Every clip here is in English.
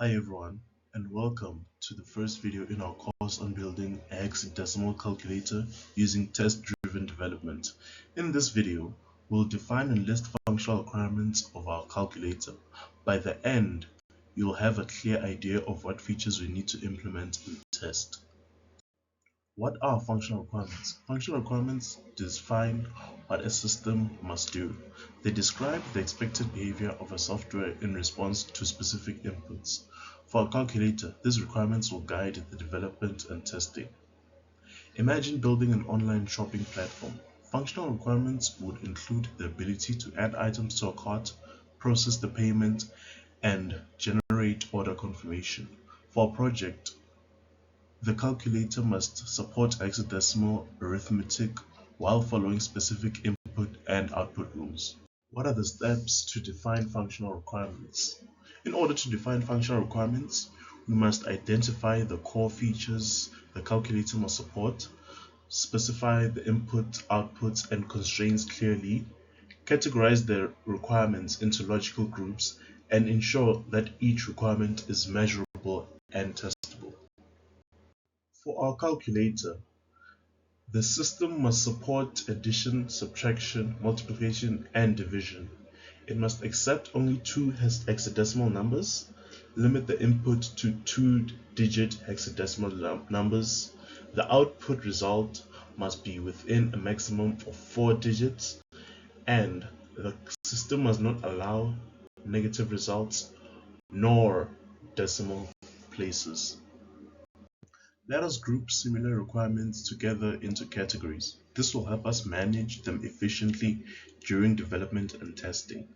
Hi everyone, and welcome to the first video in our course on building a hexadecimal calculator using test-driven development. In this video, we'll define and list functional requirements of our calculator. By the end, you'll have a clear idea of what features we need to implement in the test. What are functional requirements? Functional requirements define what a system must do. They describe the expected behavior of a software in response to specific inputs. For a calculator, these requirements will guide the development and testing. Imagine building an online shopping platform. Functional requirements would include the ability to add items to a cart, process the payment, and generate order confirmation. For a project, the calculator must support hexadecimal arithmetic while following specific input and output rules. What are the steps to define functional requirements? In order to define functional requirements, we must identify the core features the calculator must support, specify the input, outputs, and constraints clearly, categorize the requirements into logical groups, and ensure that each requirement is measurable and testable. For our calculator, the system must support addition, subtraction, multiplication, and division. It must accept only two hexadecimal numbers, limit the input to two-digit hexadecimal numbers. The output result must be within a maximum of 4 digits, and the system must not allow negative results nor decimal places. Let us group similar requirements together into categories. This will help us manage them efficiently during development and testing.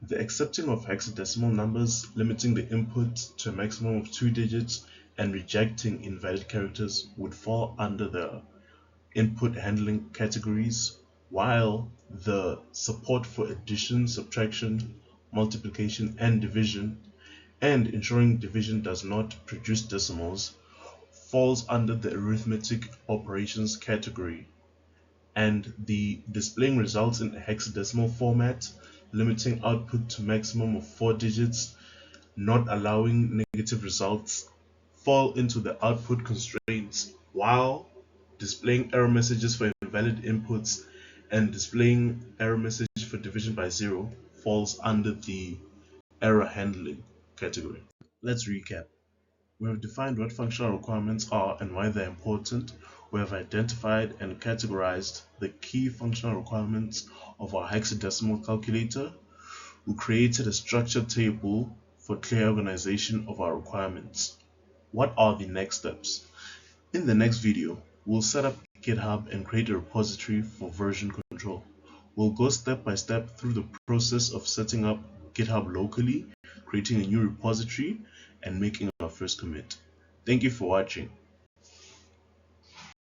The accepting of hexadecimal numbers, limiting the input to a maximum of 2 digits, and rejecting invalid characters would fall under the input handling categories, while the support for addition, subtraction, multiplication, and division, and ensuring division does not produce decimals, falls under the arithmetic operations category, and the displaying results in a hexadecimal format, limiting output to maximum of 4 digits, not allowing negative results, fall into the output constraints, while displaying error messages for invalid inputs and displaying error message for division by 0 falls under the error handling category. Let's recap. We have defined what functional requirements are and why they're important. We have identified and categorized the key functional requirements of our hexadecimal calculator. We created a structured table for clear organization of our requirements. What are the next steps? In the next video, we'll set up GitHub and create a repository for version control. We'll go step by step through the process of setting up GitHub locally, creating a new repository, and making our first commit. Thank you for watching.